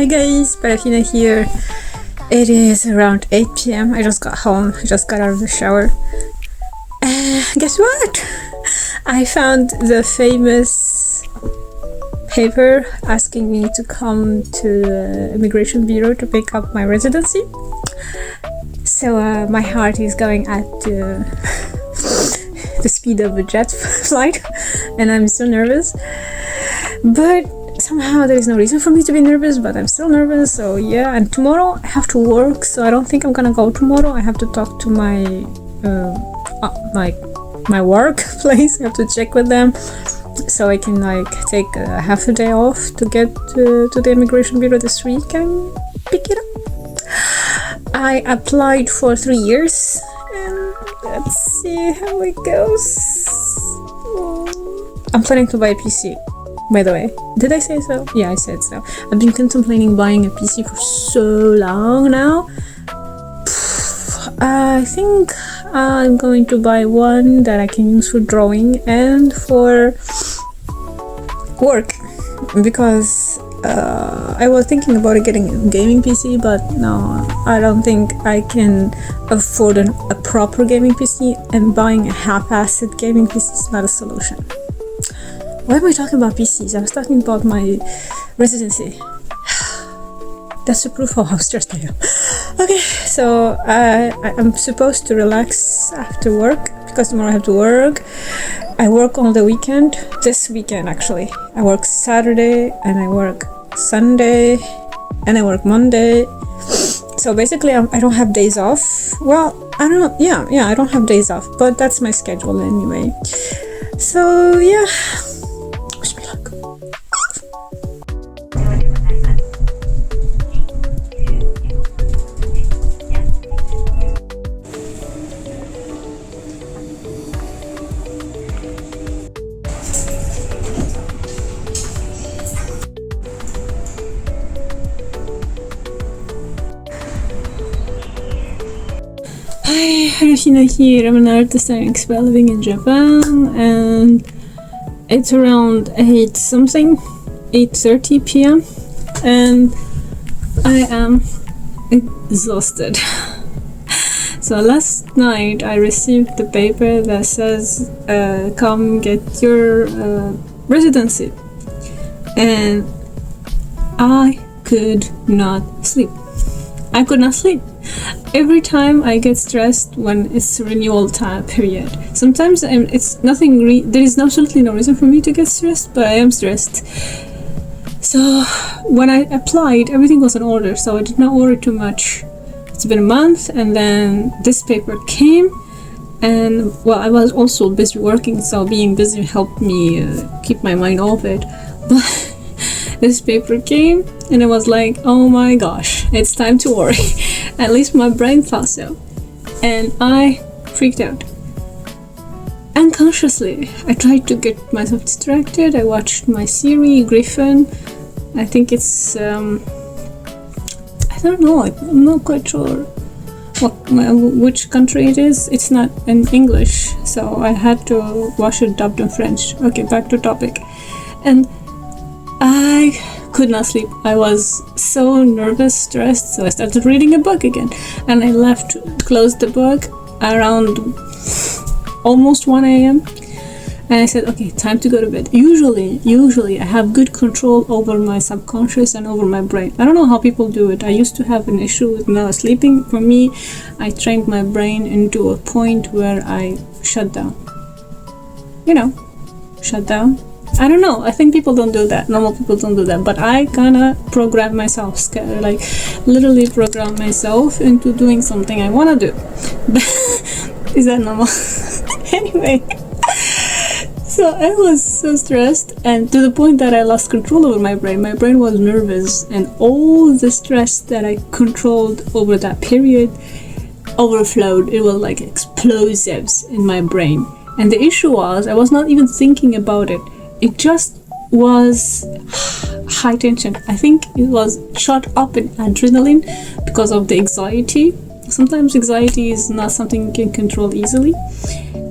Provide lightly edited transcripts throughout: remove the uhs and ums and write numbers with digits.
Hi guys, Parafina here. It is around 8 p.m. I just got home, I just got out of the shower. Guess what? I found the famous paper asking me to come to the Immigration Bureau to pick up my residency. So my heart is going at the speed of a jet flight, and I'm so nervous. But somehow there is no reason for me to be nervous, but I'm still nervous. So yeah, and tomorrow I have to work, so I don't think I'm gonna go tomorrow. I have to talk to my my workplace. I have to check with them so I can take half a day off to get to the Immigration Bureau this week and pick it up. I applied for 3 years, and let's see how it goes. I'm planning to buy a PC, by the way. Did I say so? Yeah, I said so. I've been contemplating buying a PC for so long now. I think I'm going to buy one that I can use for drawing and for work, because I was thinking about getting a gaming PC, but no, I don't think I can afford a proper gaming PC, and buying a half-assed gaming PC is not a solution. Why am I talking about PCs? I was talking about my residency. That's the proof of how stressed I am. Okay, so I'm supposed to relax after work, because tomorrow I have to work. I work on the weekend, this weekend actually. I work Saturday, and I work Sunday, and I work Monday. So basically I don't have days off. Well, I don't know, yeah, I don't have days off, but that's my schedule anyway. So yeah. Wish me luck. Hi, Harashina here. I'm an artist and expert living in Japan, and it's around 8:30 p.m. and I am exhausted. So last night I received the paper that says come get your residency, and I could not sleep. Every time I get stressed when it's renewal time period. Sometimes it's nothing. There is absolutely no reason for me to get stressed, but I am stressed. So when I applied, everything was in order, so I did not worry too much. It's been a month, and then this paper came, and well, I was also busy working, so being busy helped me keep my mind off it. But this paper came, and I was like, oh my gosh, it's time to worry. At least my brain thought so, and I freaked out. Unconsciously, I tried to get myself distracted. I watched my series Griffin. I think it's I don't know, I'm not quite sure which country it is. It's not in English, so I had to watch it dubbed in French. Okay, back to topic. And I could not sleep. I was so nervous, stressed, so I started reading a book again, and I closed the book around almost 1 a.m. and I said, okay, time to go to bed. Usually I have good control over my subconscious and over my brain. I don't know how people do it. I used to have an issue with not sleeping. For me, I trained my brain into a point where I shut down. Shut down. I don't know, I think people don't do that. Normal people don't do that, but I kinda program myself, literally program myself into doing something I wanna do. Is that normal? Anyway, so I was so stressed, and to the point that I lost control over my brain. My brain was nervous, and all the stress that I controlled over that period overflowed. It was like explosives in my brain. And the issue was, I was not even thinking about it. It just was high tension. I think it was shot up in adrenaline because of the anxiety. Sometimes anxiety is not something you can control easily.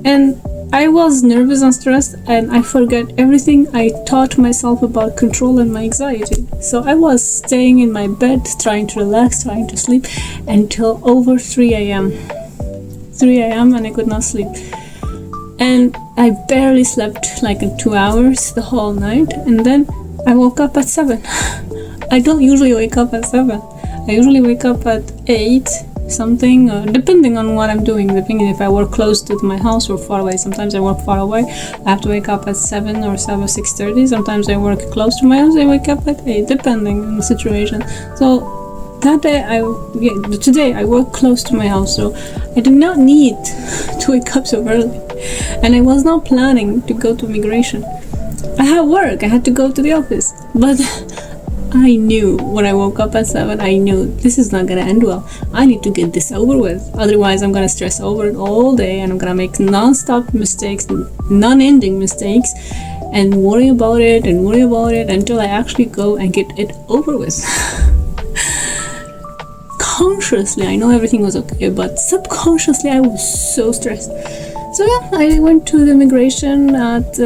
And I was nervous and stressed, and I forgot everything I taught myself about control and my anxiety. So I was staying in my bed, trying to relax, trying to sleep until over 3 a.m. 3 a.m. and I could not sleep. And I barely slept like in 2 hours the whole night, and then I woke up at 7. I don't usually wake up at 7. I usually wake up at 8 something, depending on what I'm doing, depending if I work close to my house or far away. Sometimes I work far away, I have to wake up at 7 or 6:30. Sometimes I work close to my house, I wake up at 8, depending on the situation. So that day, today I work close to my house, so I did not need to wake up so early, and I was not planning to go to immigration. I had work, I had to go to the office, but I knew when I woke up at 7, I knew this is not gonna end well. I need to get this over with. Otherwise, I'm gonna stress over it all day, and I'm gonna make non-stop mistakes, non-ending mistakes, and worry about it until I actually go and get it over with. Consciously, I know everything was okay, but subconsciously, I was so stressed. So yeah, I went to the immigration at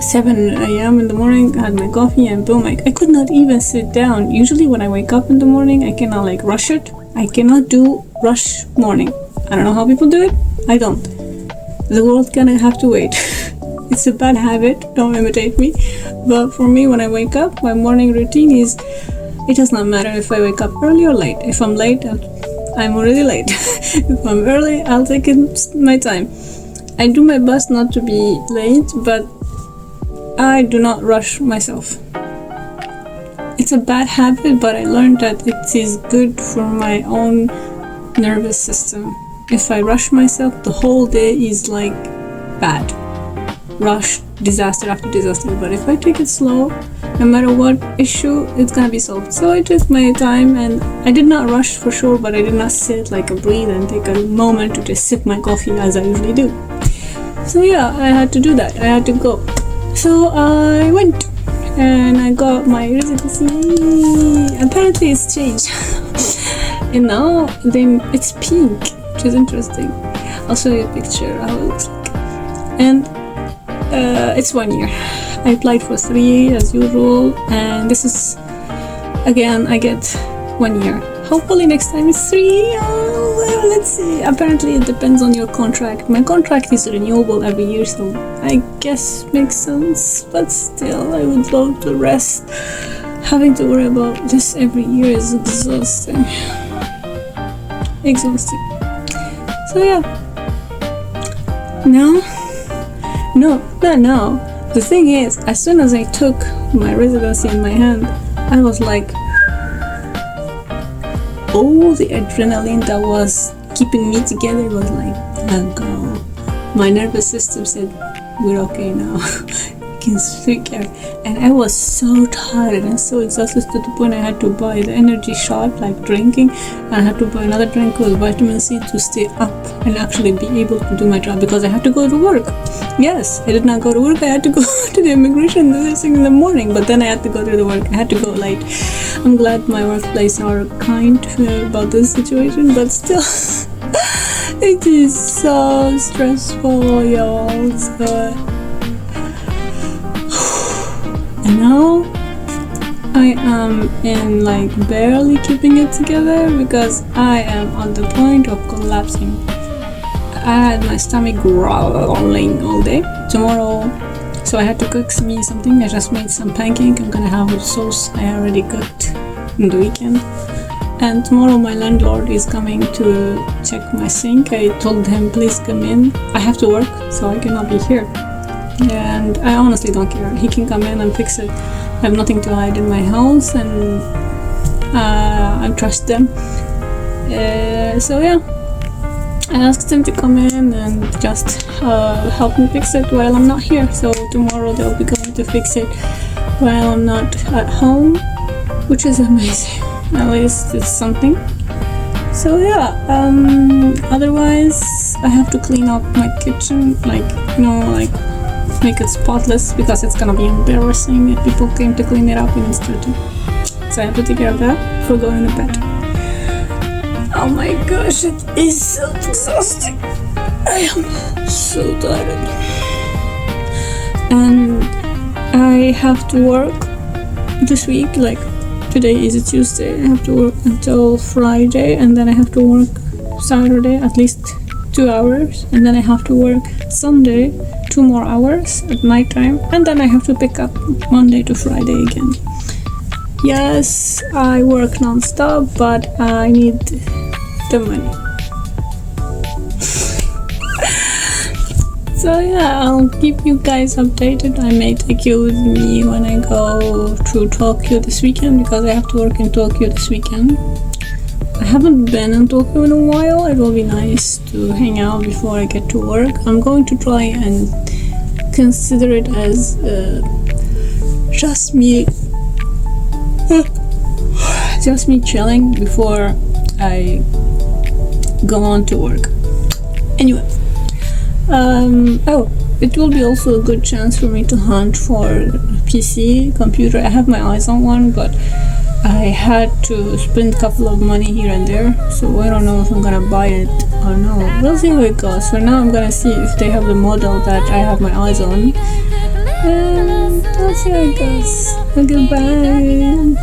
7 a.m. in the morning, had my coffee, and boom, I could not even sit down. Usually when I wake up in the morning, I cannot rush it. I cannot do rush morning. I don't know how people do it. I don't. The world gonna have to wait. It's a bad habit, don't imitate me. But for me, when I wake up, my morning routine is, it does not matter if I wake up early or late. If I'm late, I'm already late. If I'm early, I'll take my time. I do my best not to be late, but I do not rush myself. It's a bad habit, but I learned that it is good for my own nervous system. If I rush myself, the whole day is like bad. Rush, disaster after disaster. But if I take it slow, no matter what issue, it's gonna be solved. So I took my time, and I did not rush for sure, but I did not sit like a breathe and take a moment to just sip my coffee as I usually do. So yeah, I had to do that. I had to go. So I went and I got my residency. Apparently it's changed. And now it's pink, which is interesting. I'll show you a picture how it looks like. And it's 1 year. I applied for 3 as usual, and this is, again, I get 1 year. Hopefully next time it's 3. Oh, well, let's see. Apparently it depends on your contract. My contract is renewable every year, so I guess makes sense. But still, I would love to rest. Having to worry about this every year is exhausting. Exhausting. So yeah. No, not now. The thing is, as soon as I took my residency in my hand, I was like, all the adrenaline that was keeping me together was like, let go. My nervous system said, we're okay now. You can speak here. And I was so tired and so exhausted to the point I had to buy the energy shot, like drinking, and I had to buy another drink with vitamin C to stay up and actually be able to do my job, because I had to go to work. Yes, I did not go to work. I had to go to the immigration first thing in the morning, but then I had to go to the work. I had to go late. I'm glad my workplace are kind about this situation, but still, it is so stressful, y'all. So, and now I am in like barely keeping it together because I am on the point of collapsing. I had my stomach growling all day. Tomorrow, so I had to cook me something. I just made some pancake. I'm gonna have a sauce I already cooked in the weekend. And tomorrow my landlord is coming to check my sink. I told him, please come in. I have to work, so I cannot be here. And I honestly don't care. He can come in and fix it. I have nothing to hide in my house, and I trust them. So yeah, I asked him to come in and just help me fix it while I'm not here. So tomorrow they'll be going to fix it while I'm not at home, which is amazing. At least it's something. So yeah, otherwise I have to clean up my kitchen, like make it spotless, because it's gonna be embarrassing if people came to clean it up and it's dirty. So I have to take care of that before going to bed. Oh my gosh, it is so exhausting. I am so tired. And I have to work this week, like today is a Tuesday. I have to work until Friday, and then I have to work Saturday at least 2 hours, and then I have to work Sunday 2 more hours at night time, and then I have to pick up Monday to Friday again. Yes, I work non-stop, but I need the money. So yeah, I'll keep you guys updated. I may take you with me when I go to Tokyo this weekend, because I have to work in Tokyo this weekend. I haven't been in Tokyo in a while. It will be nice to hang out before I get to work. I'm going to try and consider it as just me chilling before I go on to work. Anyway, it will be also a good chance for me to hunt for PC computer. I have my eyes on one, but I had to spend a couple of money here and there, so I don't know if I'm gonna buy it or no. We'll see how it goes. For now, I'm gonna see if they have the model that I have my eyes on, and I'll see how it goes. Goodbye.